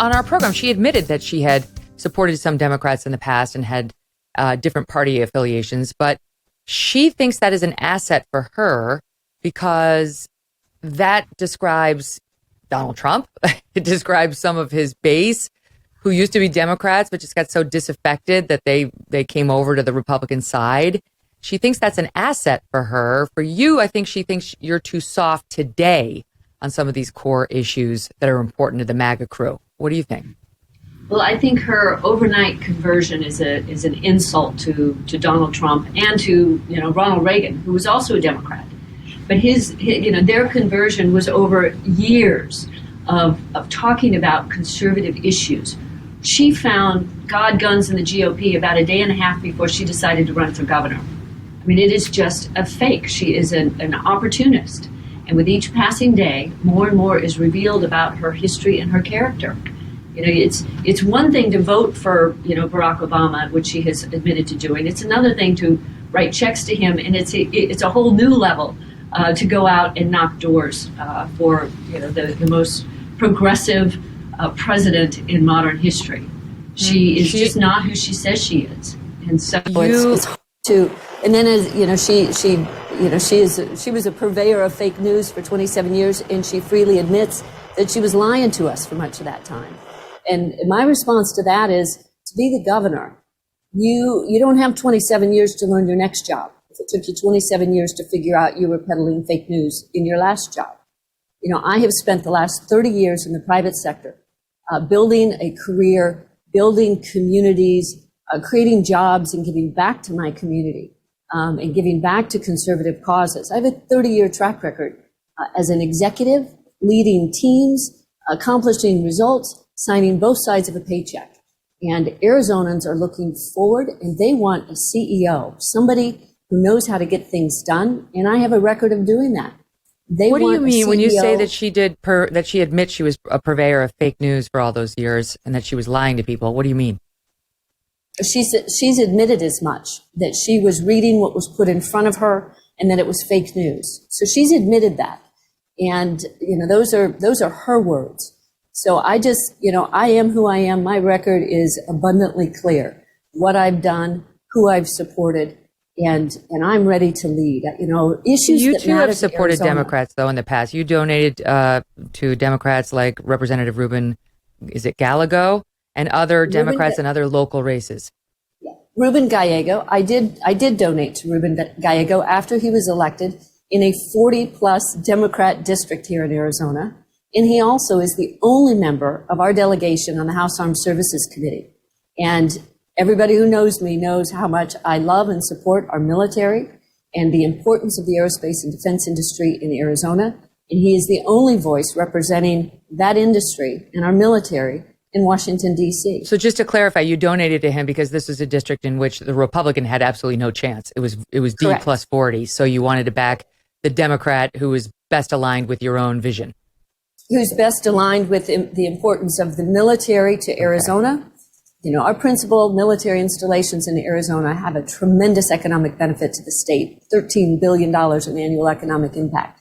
on our program, she admitted that she had supported some Democrats in the past and had different party affiliations, but she thinks that is an asset for her because that describes Donald Trump. It describes some of his base who used to be Democrats, but just got so disaffected that they came over to the Republican side. She thinks that's an asset for her. For you, I think she thinks you're too soft today on some of these core issues that are important to the MAGA crew. What do you think? Well, I think her overnight conversion is an insult to Donald Trump and to Ronald Reagan, who was also a Democrat. But his their conversion was over years of talking about conservative issues. She found God, guns, and the GOP about a day and a half before she decided to run for governor. I mean, it is just a fake. She is an opportunist. And with each passing day, more and more is revealed about her history and her character. It's one thing to vote for, Barack Obama, which she has admitted to doing. It's another thing to write checks to him, and it's a whole new level to go out and knock doors for the most progressive president in modern history. She is just not who she says she is, and so it's hard to. And then, as she was a purveyor of fake news for 27 years, and she freely admits that she was lying to us for much of that time. And my response to that is, to be the governor, you don't have 27 years to learn your next job. If it took you 27 years to figure out you were peddling fake news in your last job. I have spent the last 30 years in the private sector building a career, building communities, creating jobs and giving back to my community and giving back to conservative causes. I have a 30-year track record as an executive, leading teams, accomplishing results, signing both sides of a paycheck. And Arizonans are looking forward, and they want a CEO, somebody who knows how to get things done, and I have a record of doing that. What do you mean when you say that that she admits she was a purveyor of fake news for all those years and that she was lying to people? What do you mean? She's admitted as much, that she was reading what was put in front of her and that it was fake news. So she's admitted that. And, those are her words. So I just, I am who I am. My record is abundantly clear. What I've done, who I've supported, and I'm ready to lead. Issues you that too matter have supported to Arizona. Democrats, though, in the past. You donated to Democrats like Representative Ruben, is it Gallego, and other Democrats in other local races. Yeah. Ruben Gallego. I did donate to Ruben Gallego after he was elected in a 40-plus Democrat district here in Arizona. And he also is the only member of our delegation on the House Armed Services Committee. And everybody who knows me knows how much I love and support our military and the importance of the aerospace and defense industry in Arizona. And he is the only voice representing that industry and our military in Washington, D.C. So just to clarify, you donated to him because this is a district in which the Republican had absolutely no chance. It was D Correct. plus 40. So you wanted to back the Democrat who was best aligned with your own vision. Who's best aligned with the importance of the military to Arizona. Our principal military installations in Arizona have a tremendous economic benefit to the state, $13 billion in annual economic impact.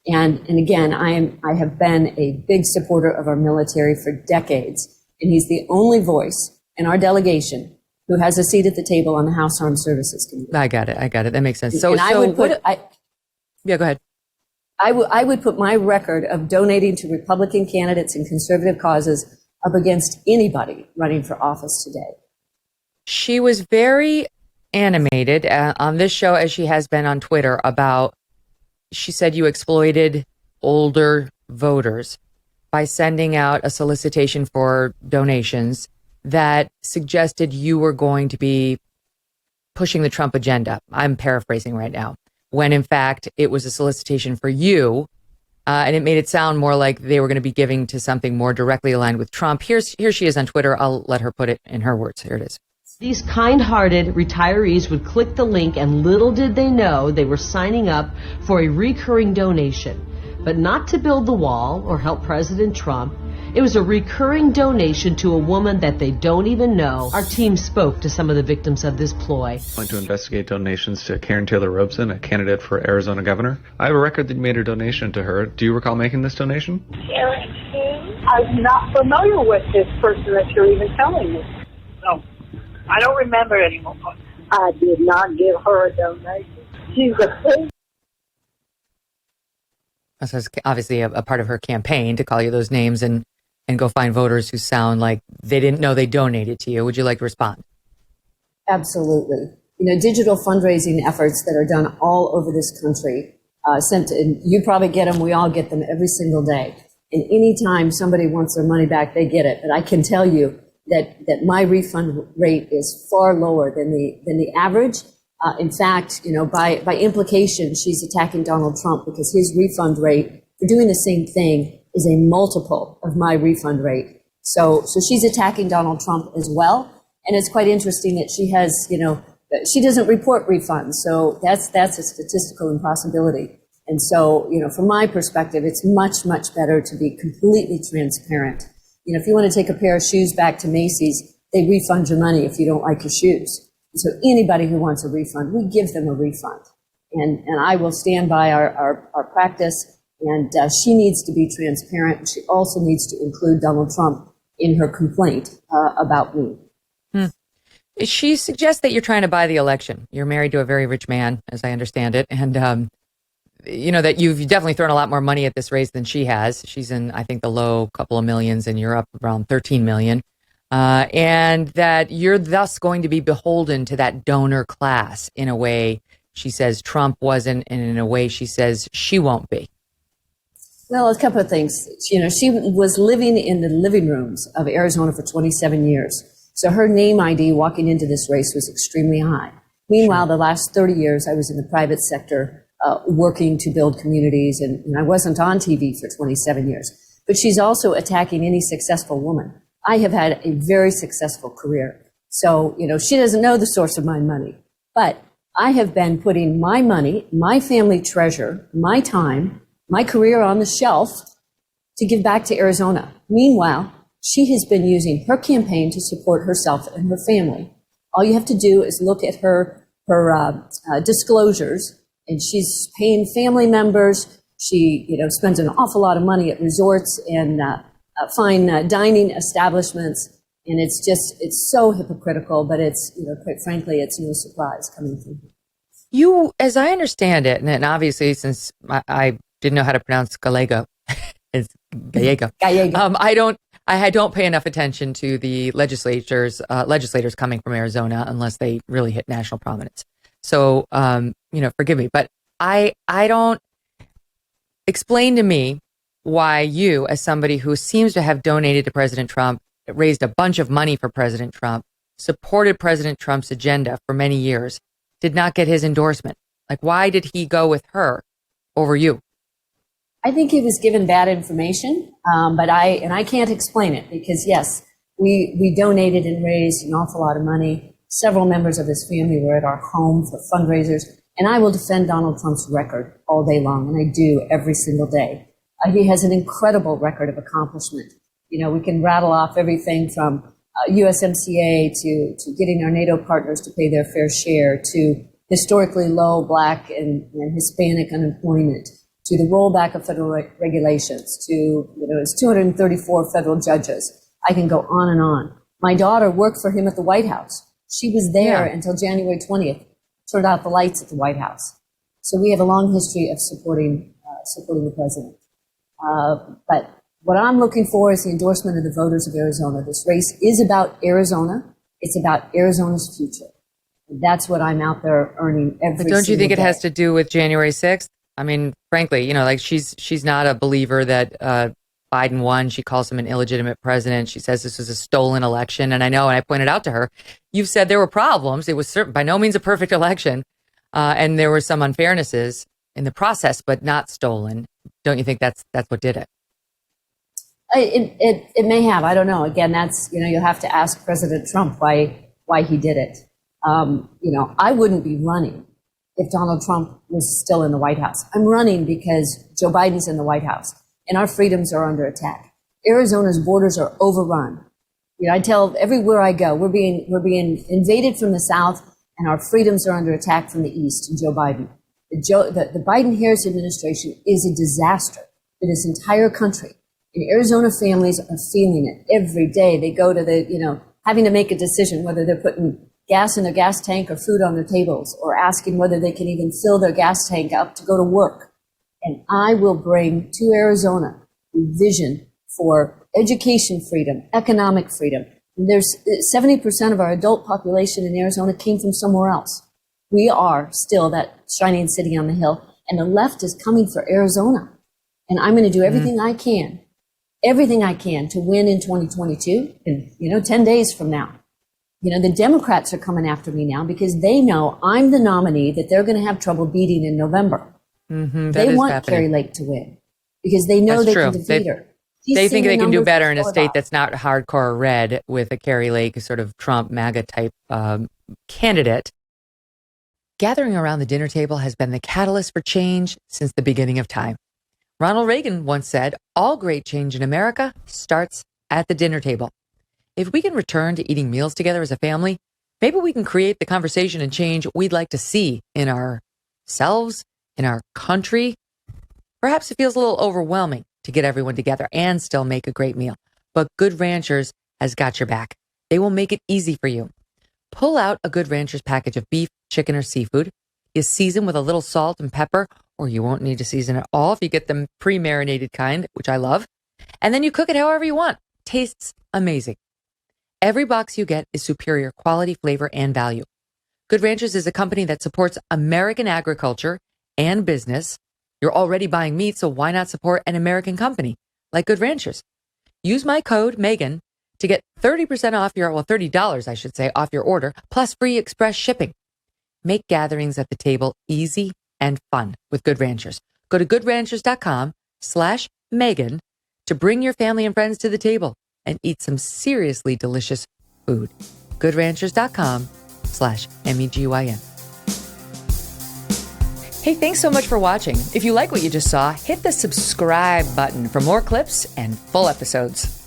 And again, I have been a big supporter of our military for decades. And he's the only voice in our delegation who has a seat at the table on the House Armed Services Committee. I got it. That makes sense. Go ahead. I would put my record of donating to Republican candidates and conservative causes up against anybody running for office today. She was very animated on this show, as she has been on Twitter, she said you exploited older voters by sending out a solicitation for donations that suggested you were going to be pushing the Trump agenda. I'm paraphrasing right now. When in fact it was a solicitation for you, and it made it sound more like they were going to be giving to something more directly aligned with Trump. Here she is on Twitter. I'll let her put it in her words. Here it is. These kind-hearted retirees would click the link, and little did they know they were signing up for a recurring donation, but not to build the wall or help President Trump. It was a recurring donation to a woman that they don't even know. Our team spoke to some of the victims of this ploy. I want to investigate donations to Karrin Taylor Robson, a candidate for Arizona governor. I have a record that you made a donation to her. Do you recall making this donation? Karrin who? I'm not familiar with this person that you're even telling me. No, I don't remember anymore. I did not give her a donation. She's a pig. So it's obviously a part of her campaign to call you those names and go find voters who sound like they didn't know they donated to you. Would you like to respond? Absolutely. Digital fundraising efforts that are done all over this country, and you probably get them, we all get them every single day. And anytime somebody wants their money back, they get it. But I can tell you that my refund rate is far lower than the average. In fact, by implication, she's attacking Donald Trump because his refund rate for doing the same thing is a multiple of my refund rate. So she's attacking Donald Trump as well. And it's quite interesting that she has, she doesn't report refunds. So that's a statistical impossibility. And so, from my perspective, it's much, much better to be completely transparent. If you want to take a pair of shoes back to Macy's, they refund your money if you don't like your shoes. So anybody who wants a refund, we give them a refund. And I will stand by our practice. And she needs to be transparent. She also needs to include Donald Trump in her complaint about me. She suggests that you're trying to buy the election. You're married to a very rich man, as I understand it. And, that you've definitely thrown a lot more money at this race than she has. She's in, I think, the low couple of millions, and you're up around 13 million. And that you're thus going to be beholden to that donor class in a way she says Trump wasn't, and in a way she says she won't be. Well, a couple of things. She was living in the living rooms of Arizona for 27 years. So her name ID walking into this race was extremely high. Meanwhile, the last 30 years, I was in the private sector working to build communities, and I wasn't on TV for 27 years. But she's also attacking any successful woman. I have had a very successful career. So, she doesn't know the source of my money. But I have been putting my money, my family treasure, my time, my career on the shelf to give back to Arizona. Meanwhile, she has been using her campaign to support herself and her family. All you have to do is look at her disclosures, and she's paying family members. She, spends an awful lot of money at resorts and fine dining establishments, and it's so hypocritical. But it's, quite frankly, it's no surprise coming from her. You, as I understand it, and obviously since I didn't know how to pronounce Gallego, it's Gallego. I don't pay enough attention to the legislators coming from Arizona unless they really hit national prominence. So, forgive me, but I don't explain to me why you, as somebody who seems to have donated to President Trump, raised a bunch of money for President Trump, supported President Trump's agenda for many years, did not get his endorsement. Like, why did he go with her over you? I think he was given bad information, but I can't explain it because, yes, we donated and raised an awful lot of money. Several members of his family were at our home for fundraisers, and I will defend Donald Trump's record all day long, and I do every single day. He has an incredible record of accomplishment. We can rattle off everything from USMCA to getting our NATO partners to pay their fair share, to historically low Black and Hispanic unemployment, to the rollback of federal regulations, to, his 234 federal judges. I can go on and on. My daughter worked for him at the White House. She was there until January 20th, turned out the lights at the White House. So we have a long history of supporting the president. But what I'm looking for is the endorsement of the voters of Arizona. This race is about Arizona. It's about Arizona's future. And that's what I'm out there earning every single day. But don't you think it has to do with January 6th? I mean, frankly, she's not a believer that Biden won. She calls him an illegitimate president. She says this was a stolen election. And I know, and I pointed out to her, you've said there were problems. It was by no means a perfect election. And there were some unfairnesses in the process, but not stolen. Don't you think that's what did it? It may have. I don't know. Again, that's, you'll have to ask President Trump why he did it. I wouldn't be running if Donald Trump was still in the White House. I'm running because Joe Biden's in the White House and our freedoms are under attack. Arizona's borders are overrun. I tell everywhere I go, we're being invaded from the south and our freedoms are under attack from the east and Joe Biden. The Biden-Harris administration is a disaster for this entire country. And Arizona families are feeling it every day. They go to having to make a decision whether they're putting gas in their gas tank or food on their tables, or asking whether they can even fill their gas tank up to go to work. And I will bring to Arizona a vision for education freedom, economic freedom. And there's 70% of our adult population in Arizona came from somewhere else. We are still that shining city on the hill, and the left is coming for Arizona. And I'm going to do everything I can to win in 2022, in 10 days from now. The Democrats are coming after me now because they know I'm the nominee that they're going to have trouble beating in November. They want Kari Lake to win because they know they can defeat her. They think they can do better in a state that's not hardcore red with a Kari Lake sort of Trump MAGA type candidate. Gathering around the dinner table has been the catalyst for change since the beginning of time. Ronald Reagan once said, all great change in America starts at the dinner table. If we can return to eating meals together as a family, maybe we can create the conversation and change we'd like to see in ourselves, in our country. Perhaps it feels a little overwhelming to get everyone together and still make a great meal. But Good Ranchers has got your back. They will make it easy for you. Pull out a Good Ranchers package of beef, chicken, or seafood. You season with a little salt and pepper, or you won't need to season at all if you get the pre-marinated kind, which I love. And then you cook it however you want. Tastes amazing. Every box you get is superior quality, flavor, and value. Good Ranchers is a company that supports American agriculture and business. You're already buying meat, so why not support an American company like Good Ranchers? Use my code Megyn to get 30% off $30, I should say, off your order, plus free express shipping. Make gatherings at the table easy and fun with Good Ranchers. Go to goodranchers.com/Megyn to bring your family and friends to the table and eat some seriously delicious food. goodranchers.com/MEGYN. Hey, thanks so much for watching. If you like what you just saw, hit the subscribe button for more clips and full episodes.